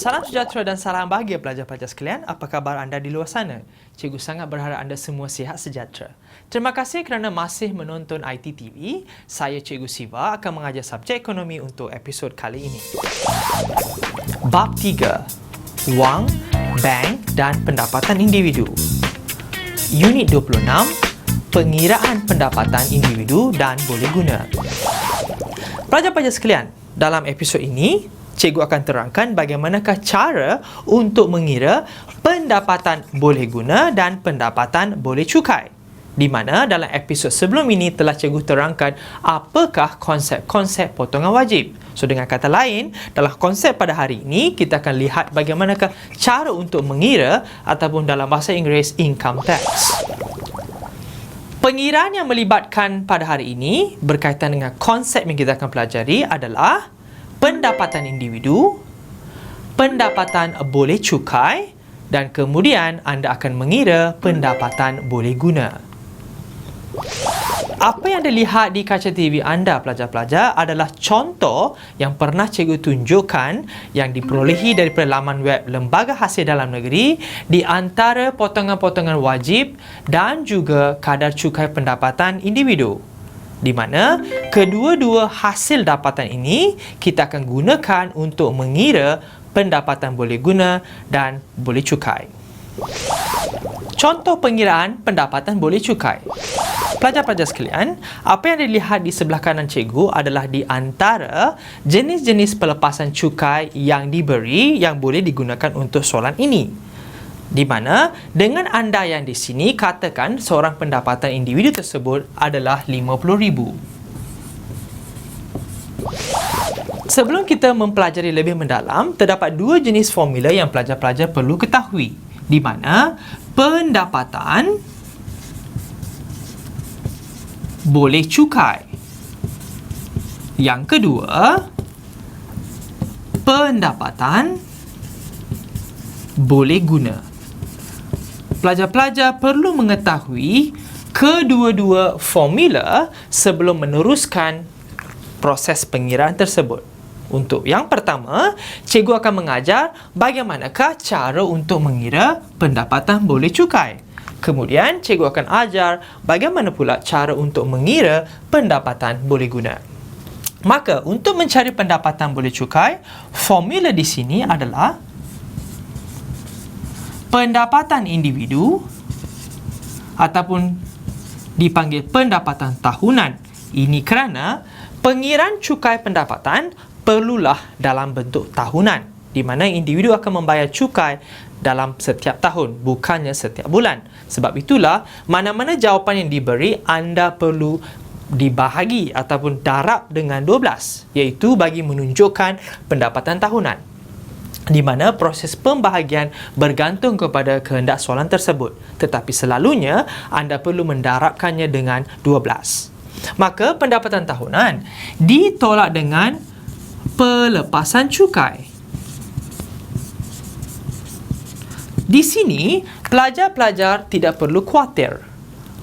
Salam sejahtera dan salam bahagia pelajar-pelajar sekalian. Apa khabar anda di luar sana? Cikgu sangat berharap anda semua sihat sejahtera. Terima kasih kerana masih menonton ITTV. Saya Cikgu Siva akan mengajar subjek ekonomi untuk episod kali ini. Bab 3. Wang, bank dan pendapatan individu. Unit 26. Pengiraan pendapatan individu dan boleh guna. Pelajar-pelajar sekalian, dalam episod ini, cikgu akan terangkan bagaimanakah cara untuk mengira pendapatan boleh guna dan pendapatan boleh cukai. Di mana dalam episod sebelum ini telah cikgu terangkan apakah konsep-konsep potongan wajib. So dengan kata lain, dalam konsep pada hari ini, kita akan lihat bagaimanakah cara untuk mengira ataupun dalam bahasa Inggeris income tax. Pengiraan yang melibatkan pada hari ini berkaitan dengan konsep yang kita akan pelajari adalah pendapatan individu, pendapatan boleh cukai dan kemudian anda akan mengira pendapatan boleh guna. Apa yang anda lihat di kaca TV anda pelajar-pelajar adalah contoh yang pernah cikgu tunjukkan yang diperolehi daripada laman web Lembaga Hasil Dalam Negeri di antara potongan-potongan wajib dan juga kadar cukai pendapatan individu. Di mana kedua-dua hasil dapatan ini kita akan gunakan untuk mengira pendapatan boleh guna dan boleh cukai. Contoh pengiraan pendapatan boleh cukai. Pelajar-pelajar sekalian, apa yang dilihat di sebelah kanan cikgu adalah di antara jenis-jenis pelepasan cukai yang diberi yang boleh digunakan untuk soalan ini. Di mana dengan andaian di sini katakan seorang pendapatan individu tersebut adalah RM50,000. Sebelum kita mempelajari lebih mendalam, terdapat dua jenis formula yang pelajar-pelajar perlu ketahui. Di mana pendapatan boleh cukai. Yang kedua, pendapatan boleh guna. Pelajar-pelajar perlu mengetahui kedua-dua formula sebelum meneruskan proses pengiraan tersebut. Untuk yang pertama, cikgu akan mengajar bagaimanakah cara untuk mengira pendapatan boleh cukai. Kemudian, cikgu akan ajar bagaimana pula cara untuk mengira pendapatan boleh guna. Maka, untuk mencari pendapatan boleh cukai, formula di sini adalah pendapatan individu ataupun dipanggil pendapatan tahunan. Ini kerana pengiraan cukai pendapatan perlulah dalam bentuk tahunan, di mana individu akan membayar cukai dalam setiap tahun, bukannya setiap bulan. Sebab itulah, mana-mana jawapan yang diberi, anda perlu dibahagi ataupun darab dengan 12, iaitu bagi menunjukkan pendapatan tahunan. Di mana proses pembahagian bergantung kepada kehendak soalan tersebut. Tetapi selalunya, anda perlu mendarabkannya dengan 12. Maka, pendapatan tahunan ditolak dengan pelepasan cukai. Di sini, pelajar-pelajar tidak perlu khawatir.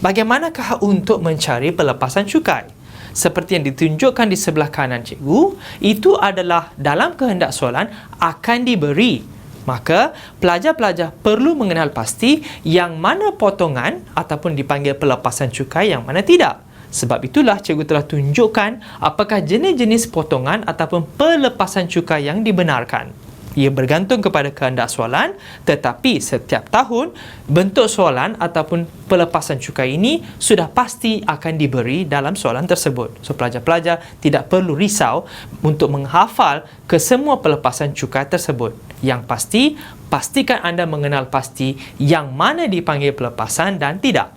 Bagaimanakah untuk mencari pelepasan cukai? Seperti yang ditunjukkan di sebelah kanan cikgu, itu adalah dalam kehendak soalan akan diberi. Maka, pelajar-pelajar perlu mengenal pasti yang mana potongan ataupun dipanggil pelepasan cukai yang mana tidak. Sebab itulah cikgu telah tunjukkan apakah jenis-jenis potongan ataupun pelepasan cukai yang dibenarkan. Ia bergantung kepada kehendak soalan, tetapi setiap tahun bentuk soalan ataupun pelepasan cukai ini sudah pasti akan diberi dalam soalan tersebut. So pelajar-pelajar tidak perlu risau untuk menghafal kesemua pelepasan cukai tersebut. Yang pasti, pastikan anda mengenal pasti yang mana dipanggil pelepasan dan tidak.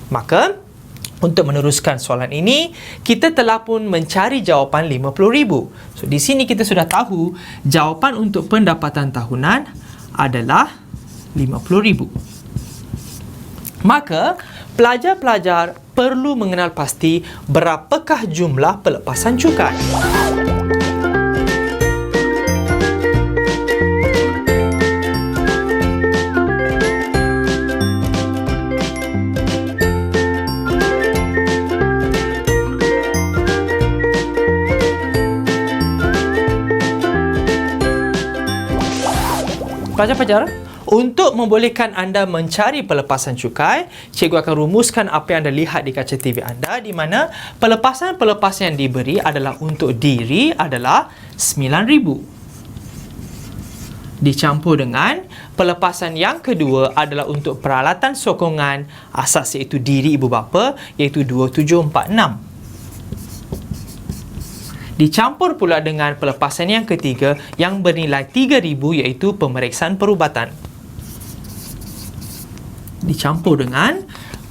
Maka, untuk meneruskan soalan ini, kita telah pun mencari jawapan RM50,000. So, di sini kita sudah tahu jawapan untuk pendapatan tahunan adalah RM50,000. Maka, pelajar-pelajar perlu mengenal pasti berapakah jumlah pelepasan cukai. Pelajar-pelajar, untuk membolehkan anda mencari pelepasan cukai, cikgu akan rumuskan apa yang anda lihat di kaca TV anda, di mana pelepasan-pelepasan yang diberi adalah untuk diri adalah 9,000. Dicampur dengan pelepasan yang kedua adalah untuk peralatan sokongan asas iaitu diri ibu bapa iaitu 2,746. Dicampur pula dengan pelepasan yang ketiga yang bernilai 3,000 iaitu pemeriksaan perubatan. Dicampur dengan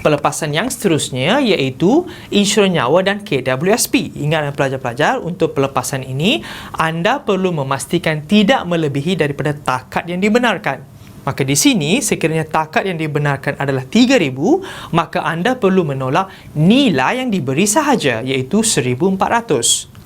pelepasan yang seterusnya iaitu insurans nyawa dan KWSP. Ingat pelajar-pelajar, untuk pelepasan ini anda perlu memastikan tidak melebihi daripada takat yang dibenarkan. Maka di sini sekiranya takat yang dibenarkan adalah 3,000, maka anda perlu menolak nilai yang diberi sahaja iaitu 1,400.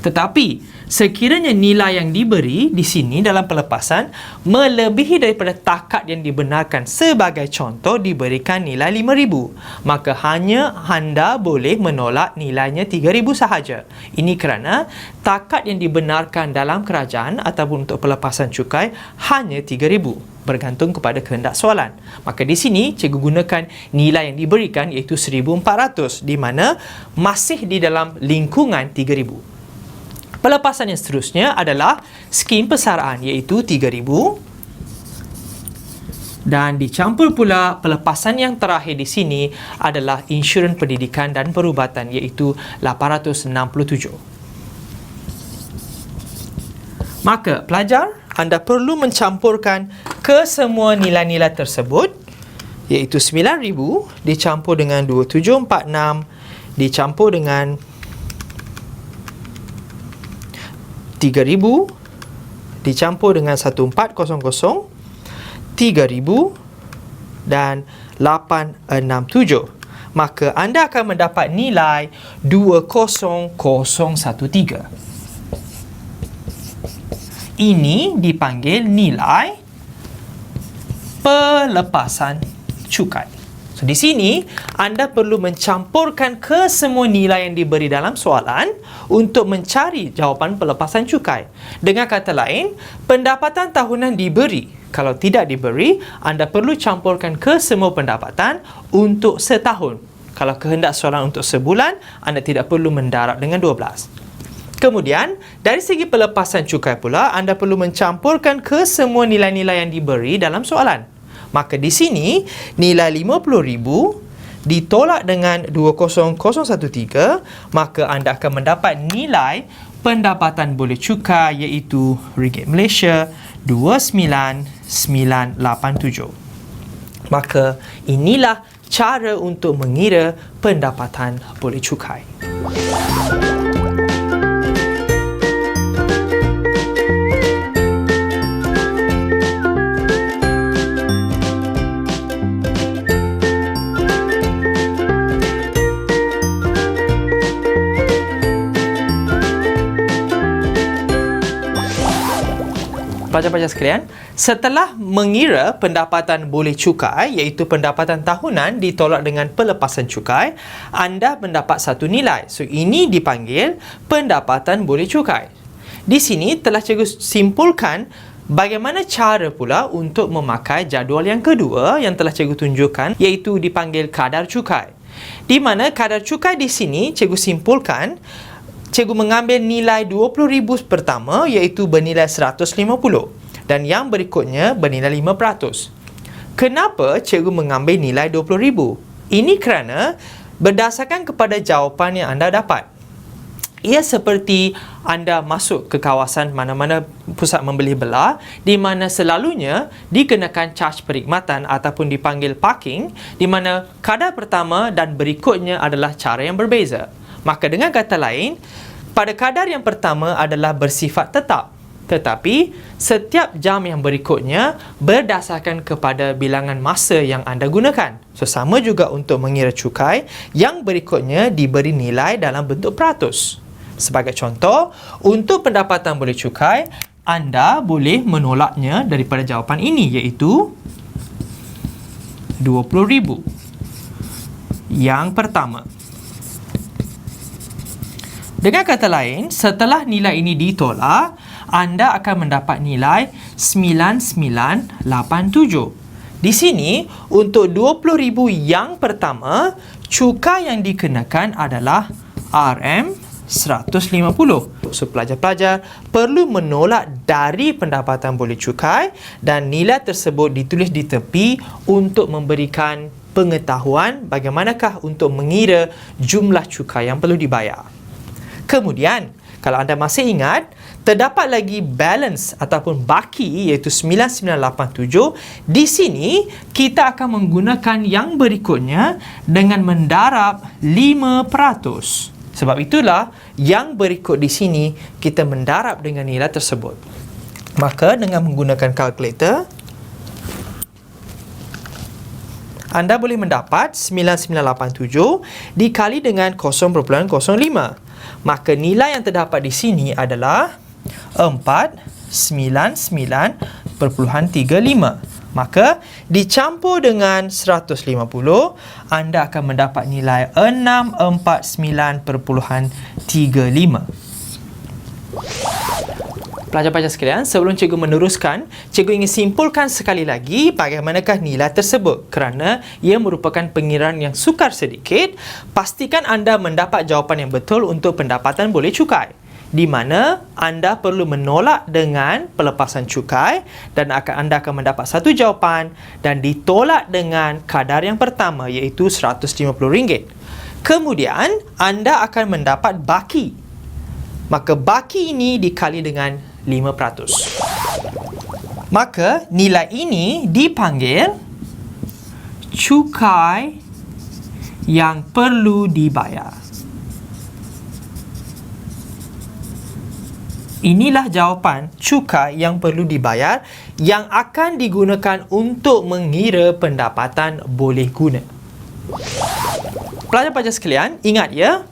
Tetapi sekiranya nilai yang diberi di sini dalam pelepasan melebihi daripada takat yang dibenarkan, sebagai contoh diberikan nilai 5,000, maka hanya anda boleh menolak nilainya 3,000 sahaja. Ini kerana takat yang dibenarkan dalam kerajaan ataupun untuk pelepasan cukai hanya 3,000, bergantung kepada kehendak soalan. Maka di sini cikgu gunakan nilai yang diberikan iaitu 1,400, di mana masih di dalam lingkungan 3,000. Pelepasan yang seterusnya adalah skim persaraan iaitu 3,000, dan dicampur pula pelepasan yang terakhir di sini adalah insurans pendidikan dan perubatan iaitu 867. Maka pelajar, anda perlu mencampurkan kesemua nilai-nilai tersebut iaitu 9,000 dicampur dengan 2,746 dicampur dengan 3,000 dicampur dengan 1,400, 3,000 dan 867. Maka anda akan mendapat nilai 2,013. Ini dipanggil nilai pelepasan cukai. So, di sini anda perlu mencampurkan kesemua nilai yang diberi dalam soalan untuk mencari jawapan pelepasan cukai. Dengan kata lain, pendapatan tahunan diberi. Kalau tidak diberi, anda perlu campurkan kesemua pendapatan untuk setahun. Kalau kehendak soalan untuk sebulan, anda tidak perlu mendarab dengan 12. Kemudian, dari segi pelepasan cukai pula, anda perlu mencampurkan kesemua nilai-nilai yang diberi dalam soalan. Maka di sini nilai 50,000 ditolak dengan 2,013, maka anda akan mendapat nilai pendapatan boleh cukai iaitu ringgit Malaysia 29,987. Maka inilah cara untuk mengira pendapatan boleh cukai. Pelajar-pelajar sekalian, setelah mengira pendapatan boleh cukai iaitu pendapatan tahunan ditolak dengan pelepasan cukai, anda mendapat satu nilai. So, ini dipanggil pendapatan boleh cukai. Di sini telah cikgu simpulkan bagaimana cara pula untuk memakai jadual yang kedua yang telah cikgu tunjukkan iaitu dipanggil kadar cukai. Di mana kadar cukai di sini cikgu simpulkan cikgu mengambil nilai 20,000 pertama iaitu bernilai 150 dan yang berikutnya bernilai 5%. Kenapa cikgu mengambil nilai 20,000? Ini kerana berdasarkan kepada jawapan yang anda dapat. Ia seperti anda masuk ke kawasan mana-mana pusat membeli belah di mana selalunya dikenakan caj perkhidmatan ataupun dipanggil parking, di mana kadar pertama dan berikutnya adalah cara yang berbeza. Maka dengan kata lain, pada kadar yang pertama adalah bersifat tetap, tetapi setiap jam yang berikutnya berdasarkan kepada bilangan masa yang anda gunakan. So, sama juga untuk mengira cukai, yang berikutnya diberi nilai dalam bentuk peratus. Sebagai contoh, untuk pendapatan boleh cukai, anda boleh menolaknya daripada jawapan ini iaitu 20,000. Yang pertama. Dengan kata lain, setelah nilai ini ditolak, anda akan mendapat nilai 49987. Di sini, untuk 20,000 yang pertama, cukai yang dikenakan adalah RM150. So, pelajar-pelajar perlu menolak dari pendapatan boleh cukai dan nilai tersebut ditulis di tepi untuk memberikan pengetahuan bagaimanakah untuk mengira jumlah cukai yang perlu dibayar. Kemudian, kalau anda masih ingat, terdapat lagi balance ataupun baki iaitu 9987. Di sini, kita akan menggunakan yang berikutnya dengan mendarab 5%. Sebab itulah yang berikut di sini kita mendarab dengan nilai tersebut. Maka dengan menggunakan kalkulator, anda boleh mendapat 9987 dikali dengan 0.05. Maka nilai yang terdapat di sini adalah 499.35. Maka dicampur dengan 150, anda akan mendapat nilai 649.35. Pelajar-pelajar sekalian, sebelum cikgu meneruskan, cikgu ingin simpulkan sekali lagi bagaimanakah nilai tersebut. Kerana ia merupakan pengiraan yang sukar sedikit, pastikan anda mendapat jawapan yang betul untuk pendapatan boleh cukai, di mana anda perlu menolak dengan pelepasan cukai dan anda akan mendapat satu jawapan dan ditolak dengan kadar yang pertama iaitu RM150. Kemudian anda akan mendapat baki. Maka baki ini dikali dengan 5%. Maka nilai ini dipanggil cukai yang perlu dibayar. Inilah jawapan cukai yang perlu dibayar yang akan digunakan untuk mengira pendapatan boleh guna. Pelajar-pelajar sekalian, ingat ya,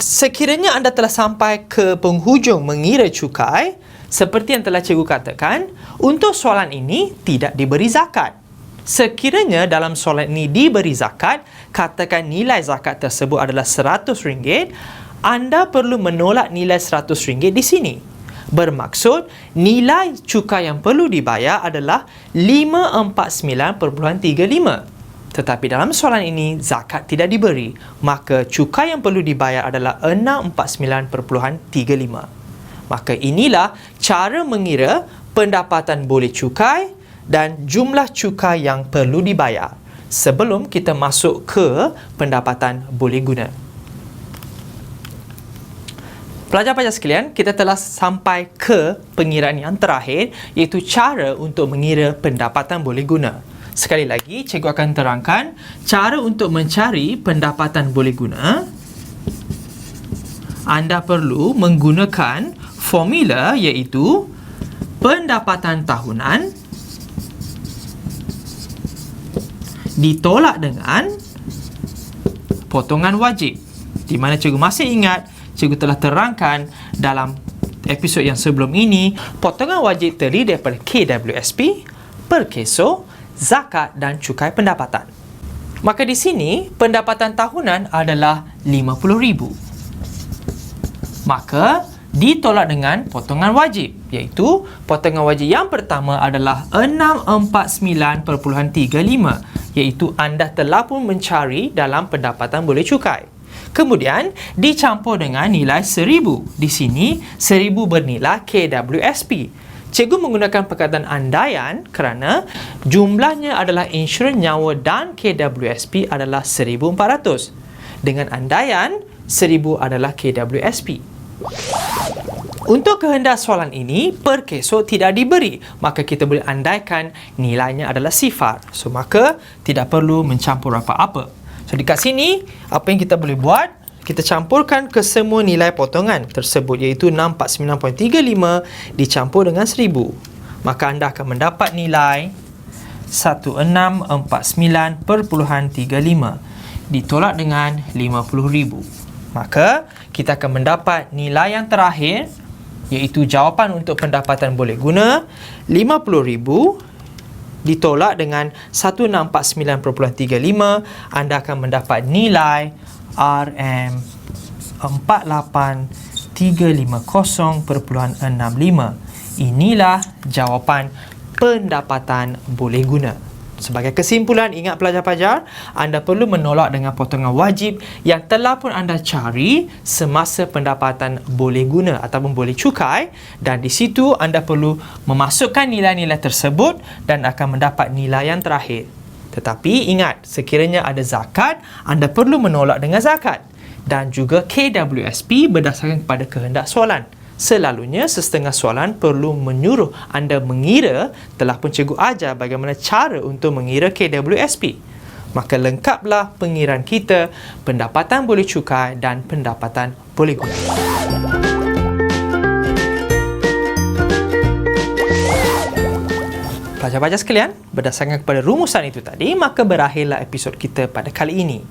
sekiranya anda telah sampai ke penghujung mengira cukai, seperti yang telah cikgu katakan, untuk soalan ini tidak diberi zakat. Sekiranya dalam soalan ini diberi zakat, katakan nilai zakat tersebut adalah RM100, anda perlu menolak nilai RM100 di sini. Bermaksud, nilai cukai yang perlu dibayar adalah 549.35. Tetapi dalam soalan ini, zakat tidak diberi. Maka cukai yang perlu dibayar adalah 649.35. Maka inilah cara mengira pendapatan boleh cukai dan jumlah cukai yang perlu dibayar sebelum kita masuk ke pendapatan boleh guna. Pelajar-pelajar sekalian, kita telah sampai ke pengiraan yang terakhir iaitu cara untuk mengira pendapatan boleh guna. Sekali lagi, cikgu akan terangkan cara untuk mencari pendapatan boleh guna. Anda perlu menggunakan formula iaitu pendapatan tahunan ditolak dengan potongan wajib. Di mana cikgu masih ingat, cikgu telah terangkan dalam episod yang sebelum ini, potongan wajib terdiri daripada KWSP, perkeso, zakat dan cukai pendapatan. Maka di sini, pendapatan tahunan adalah RM50,000. Maka, ditolak dengan potongan wajib, iaitu potongan wajib yang pertama adalah 649.35, iaitu anda telah pun mencari dalam pendapatan boleh cukai. Kemudian, dicampur dengan nilai 1,000. Di sini, 1,000 bernilai KWSP. Cikgu menggunakan perkataan andaian kerana jumlahnya adalah insurans nyawa dan KWSP adalah 1,400. Dengan andaian, 1,000 adalah KWSP. Untuk kehendak soalan ini, perkeso tidak diberi. Maka kita boleh andaikan nilainya adalah sifar. So, maka tidak perlu mencampur apa-apa. So, dekat sini, apa yang kita boleh buat? Kita campurkan ke semua nilai potongan tersebut iaitu 649.35 dicampur dengan 1,000. Maka anda akan mendapat nilai 1649.35 ditolak dengan 50,000. Maka kita akan mendapat nilai yang terakhir iaitu jawapan untuk pendapatan boleh guna 50,000 ditolak dengan 1649.35. Anda akan mendapat nilai RM48350.65. Inilah jawapan pendapatan boleh guna. Sebagai kesimpulan, ingat pelajar-pelajar, anda perlu menolak dengan potongan wajib yang telah pun anda cari semasa pendapatan boleh guna ataupun boleh cukai, dan di situ anda perlu memasukkan nilai-nilai tersebut dan akan mendapat nilai yang terakhir. Tetapi ingat, sekiranya ada zakat, anda perlu menolak dengan zakat, dan juga KWSP berdasarkan kepada kehendak soalan. Selalunya sesetengah soalan perlu menyuruh anda mengira, telah pun cikgu ajar bagaimana cara untuk mengira KWSP. Maka lengkaplah pengiraan kita, pendapatan boleh cukai dan pendapatan boleh guna. Pelajar-pelajar sekalian, berdasarkan kepada rumusan itu tadi, maka berakhirlah episod kita pada kali ini.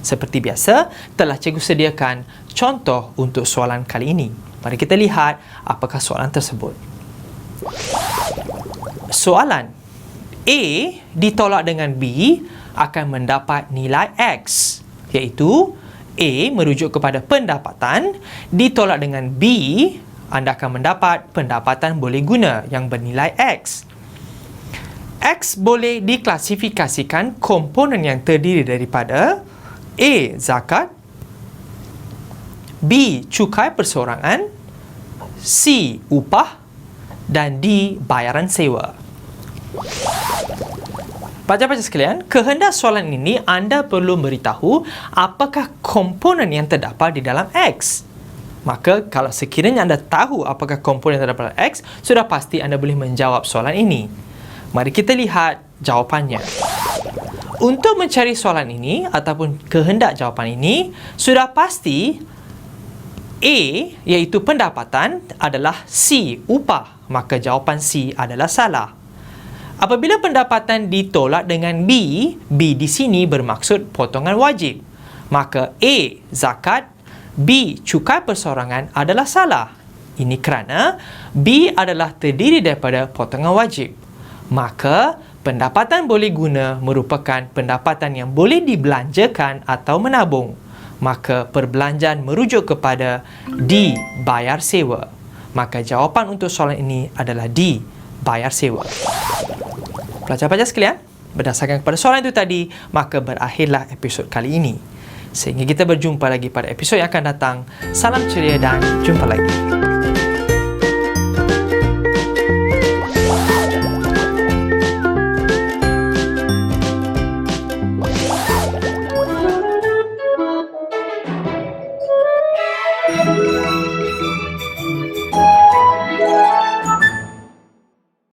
Seperti biasa, telah cikgu sediakan contoh untuk soalan kali ini. Mari kita lihat apakah soalan tersebut. Soalan: A ditolak dengan B akan mendapat nilai X, iaitu A merujuk kepada pendapatan, ditolak dengan B, anda akan mendapat pendapatan boleh guna yang bernilai X. X boleh diklasifikasikan komponen yang terdiri daripada A. Zakat, B. Cukai perseorangan, C. Upah, dan D. Bayaran sewa. Pelajar-pelajar sekalian, kehendak soalan ini anda perlu beritahu apakah komponen yang terdapat di dalam X. Maka kalau sekiranya anda tahu apakah komponen yang terdapat dalam X, sudah pasti anda boleh menjawab soalan ini. Mari kita lihat jawapannya. Untuk mencari soalan ini ataupun kehendak jawapan ini, sudah pasti A, iaitu pendapatan, adalah C, upah. Maka jawapan C adalah salah. Apabila pendapatan ditolak dengan B, B di sini bermaksud potongan wajib. Maka A, zakat, B, cukai perseorangan adalah salah. Ini kerana B adalah terdiri daripada potongan wajib. Maka pendapatan boleh guna merupakan pendapatan yang boleh dibelanjakan atau menabung. Maka perbelanjaan merujuk kepada D, bayar sewa. Maka jawapan untuk soalan ini adalah D, bayar sewa. Pelajar-pelajar sekalian, berdasarkan kepada soalan itu tadi, maka berakhirlah episod kali ini. Sehingga kita berjumpa lagi pada episod yang akan datang. Salam ceria dan jumpa lagi.